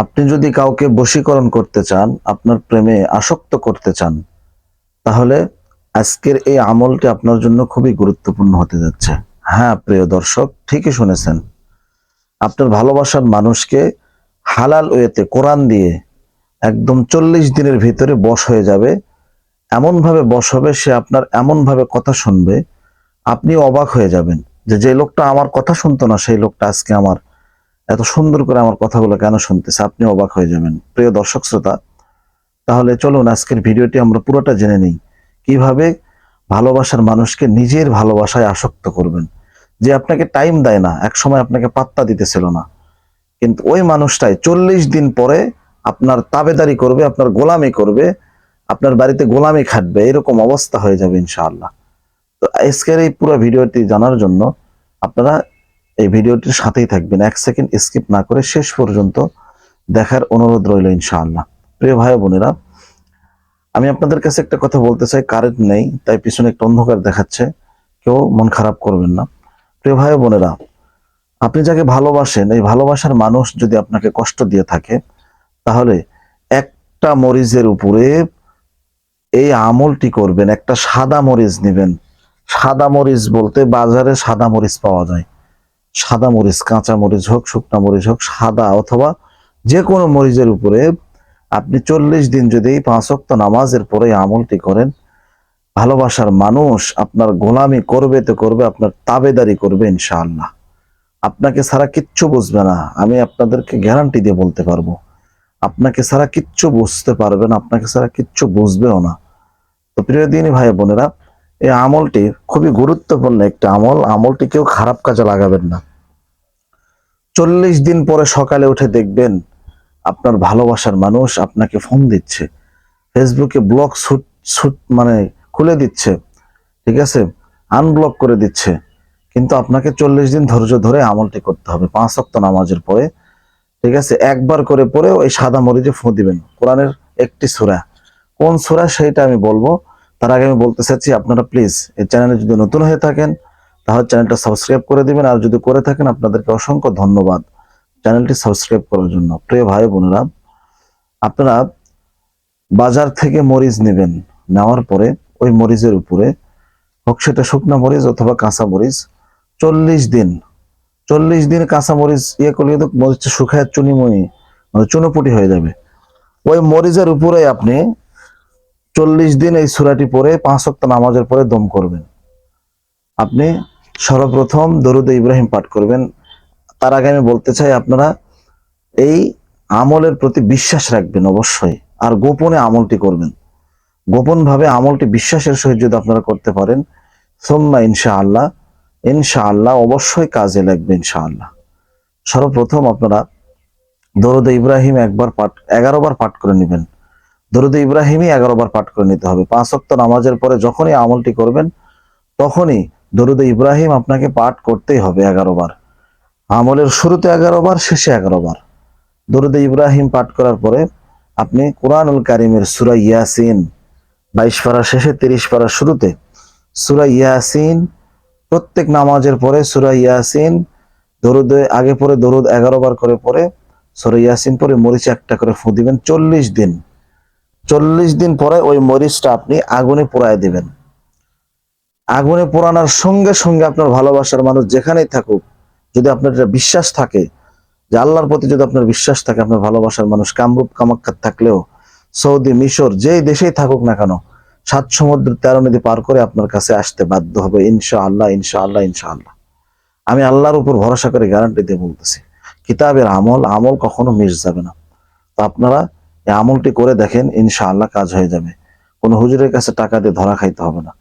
আপনি যদি কাউকে বশীকরণ করতে চান, আপনার প্রেমে আসক্ত করতে চান, তাহলে আজকের এই আমলটি আপনার জন্য খুবই গুরুত্বপূর্ণ হতে যাচ্ছে। হ্যাঁ প্রিয় দর্শক, ঠিকই শুনেছেন। আপনার ভালোবাসার মানুষকে হালাল ওয়েতে কোরআন দিয়ে একদম 40 দিনের ভিতরে বশ হয়ে যাবে। এমন ভাবে বশ হবে, সে আপনার এমন ভাবে কথা শুনবে, আপনি অবাক হয়ে যাবেন যে যে লোকটা আমার কথা শুনতো না, সেই লোকটা আজকে আমার এত সুন্দর করে আমার কথাগুলো কেন শুনতেছে, আপনি অবাক হয়ে যাবেন। প্রিয় দর্শক শ্রোতা, তাহলে চলুন আজকের ভিডিওটি আমরা পুরোটা জেনে নিই, কিভাবে ভালোবাসার মানুষকে নিজের ভালোবাসায় আসক্ত করবেন। যে আপনাকে টাইম দেয় না, এক সময় আপনাকে পাত্তা দিতেছিল না, কিন্তু ওই মানুষটাই 40 দিন পরে আপনার তাবেদারি করবে, আপনার গোলামি করবে, আপনার বাড়িতে গোলামি খাটবে, এরকম অবস্থা হয়ে যাবে ইনশাআল্লাহ। তো আজকের এই পুরো ভিডিওটি জানার জন্য আপনারা এই ভিডিওটির সাথেই থাকবেন, 1 সেকেন্ড স্কিপ না করে শেষ পর্যন্ত দেখার অনুরোধ রইল ইনশাআল্লাহ। প্রিয় ভাই বোনেরা, আমি আপনাদের কাছে একটা কথা বলতে চাই। কারেন্ট নেই, তাই পিছনে একটা অন্ধকার দেখাচ্ছে, কেউ মন খারাপ করবেন না। প্রিয় ভাই বোনেরা, আপনি যাকে ভালোবাসেন, এই ভালোবাসার মানুষ যদি আপনাকে কষ্ট দিয়ে থাকে, তাহলে একটা মরিচের উপরে এই আমলটি করবেন। একটা সাদা মরিচ নেবেন। সাদা মরিচ বলতে বাজারে সাদা মরিচ পাওয়া যায়। সাদা মরিচ, কাঁচা মরিচ হোক, শুকনা মরিচ হোক, সাদা অথবা যে কোনো মরিচের উপরে আপনি 40 দিন যদি 5 ওয়াক্ত নামাজের পরে আমলটি করেন, ভালোবাসার মানুষ আপনার গোলামি করবে তো করবে, আপনার তাবেদারি করবে ইনশাআল্লাহ। আপনাকে ছাড়া কিচ্ছু বুঝবে না, আমি আপনাদেরকে গ্যারান্টি দিয়ে বলতে পারবো। আপনাকে ছাড়া কিচ্ছু বুঝতে পারবে না, আপনাকে ছাড়া কিচ্ছু বুঝবেও না। তো প্রিয় দিনী ভাই বোনেরা, এই আমলটি খুবই গুরুত্বপূর্ণ একটা আমল। আমলটি কেউ খারাপ কাজে লাগাবেন না। 40 দিন পরে সকালে উঠে দেখবেন আপনার ভালোবাসার মানুষ আপনাকে ফোন দিচ্ছে, ফেসবুকে ব্লক শুট শুট মানে খুলে দিচ্ছে, ঠিক আছে, আনব্লক করে দিচ্ছে। কিন্তু আপনাকে 40 দিন ধৈর্য ধরে আমলটি করতে হবে 5 ওয়াক্ত নামাজের পরে, ঠিক আছে। একবার করে পরে ওই সাদা মরিচে ফু দিবেন কোরআনের একটি সূরা। কোন সূরা সেইটা আমি বলবো, তার আগে আমি বলতে চাচ্ছি আপনারা প্লিজ এই চ্যানেলে যদি নতুন হয়ে থাকেন তাহলে চ্যানেলটা সাবস্ক্রাইব করে দিবেন, আর যদি করে থাকেন আপনাদেরকে অসংখ্য ধন্যবাদ চ্যানেলটি সাবস্ক্রাইব করার জন্য। প্রিয় ভাই বোনেরা, আপনারা বাজার থেকে মরিচ নেবেন, নেওয়ার পরে ওই মরিচের উপরে হোক সেটা শুকনা মরিচ অথবা কাঁচা মরিচ, 40 দিন 40 দিন কাঁচা মরিচ ইয়ে করলে তো মরিচটা শুকায় চুনিমুনি মানে চুনোপুটি হয়ে যাবে। ওই মরিচের উপরে আপনি 40 দিন এই সূরাটি পরে 5 ওয়াক্ত নামাজের পরে দম করবেন। আপনি সর্বপ্রথম দরুদ ইব্রাহিম পাঠ করবেন। তার আগে আমি বলতে চাই, আপনারা এই আমলের প্রতি বিশ্বাস রাখবেন অবশ্যই, আর গোপনে আমলটি করবেন। গোপন ভাবে আমলটি বিশ্বাসের সহিত যদি আপনারা করতে পারেন, সুম্মা ইনশাআল্লাহ, ইনশাআল্লাহ অবশ্যই কাজে লাগবে ইনশাআল্লাহ। সর্বপ্রথম আপনারা দরুদ ইব্রাহিম 11 বার পাঠ করে নেবেন। দরুদ ইব্রাহিমই 11 বার পাঠ করে নিতে হবে। 5 ওয়াক্ত নামাজের পরে যখনই আমলটি করবেন, তখনই দরুদ ইব্রাহিম আপনাকে পাঠ করতেই হবে 11 বার। আমলের শুরুতে 11 বার, শেষে 11 বার। দরুদ ইব্রাহিম পাঠ করার পরে আপনি কুরআনুল কারীমের সূরা ইয়াসিন 22 পারা শেষে, 30 পারা শুরুতে সূরা ইয়াসিন, প্রত্যেক নামাজের পরে সূরা ইয়াসিন দরুদে আগে পরে দরুদ 11 বার করে পরে সূরা ইয়াসিন পরে মরিচ একটা করে ফু দিবেন 40 দিন। 40 দিন পরে ওই মরিচটা আপনি আগুনে পোড়ায় দিবেন। আগুনে পোড়ানোর সঙ্গে সঙ্গে আপনার ভালোবাসার মানুষ যেখানেই থাকুক, যদি আপনার এটা বিশ্বাস থাকে যে আল্লাহর প্রতি যদি আপনার বিশ্বাস থাকে, আপনার ভালোবাসার মানুষ কামরূপ কামাখ্যাত থাকলেও, সৌদি, মিশর, যেই দেশেই থাকুক না কেন, 7 সমুদ্র 13 নদী পার করে আপনার কাছে আসতে বাধ্য হবে ইনশাআল্লাহ, ইনশাআল্লাহ, ইনশাআল্লাহ। আমি আল্লাহর উপর ভরসা করে গ্যারান্টি দিয়ে বলতেছি, কিতাবের আমল, আমল কখনো মিস যাবে না। তো আপনারা এই আমলটি করে দেখেন, ইনশাআল্লাহ কাজ হয়ে যাবে। কোনো হুজুরের কাছে টাকা দিয়ে ধরা খাইতে হবে না,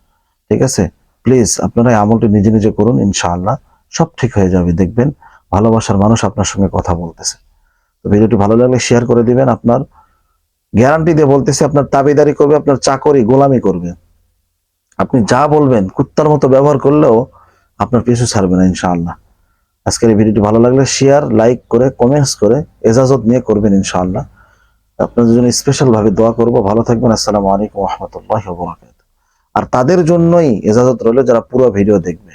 ঠিক আছে। প্লিজ আপনারা এই আমলটি নিজে নিজে করুন, ইনশাআল্লাহ সব ঠিক হয়ে যাবে। দেখবেন ভালোবাসার মানুষ আপনার সঙ্গে কথা বলতেছে। তো ভিডিওটি ভালো লাগলে শেয়ার করে দিবেন। আপনার গ্যারান্টি দিয়ে বলতেছি, আপনার তাবেদারি করবে, আপনার চাকরি গোলামি করবে। আপনি যা বলবেন কুত্তার মতো ব্যবহার করলেও আপনার পিছু ছাড়বে না ইনশাআল্লাহ। আজকের এই ভিডিওটি ভালো লাগলে শেয়ার, লাইক করে, কমেন্টস করে এজাজত নিয়ে করবেন ইনশাআল্লাহ। আপনাদের জন্য স্পেশাল ভাবে দোয়া করব। ভালো থাকবেন। আসসালামু আলাইকুম ওয়া রাহমাতুল্লাহি ওয়া বারাকাতুহু। আর তাদের জন্যই এজাজত রইল যারা পুরো ভিডিও দেখবে।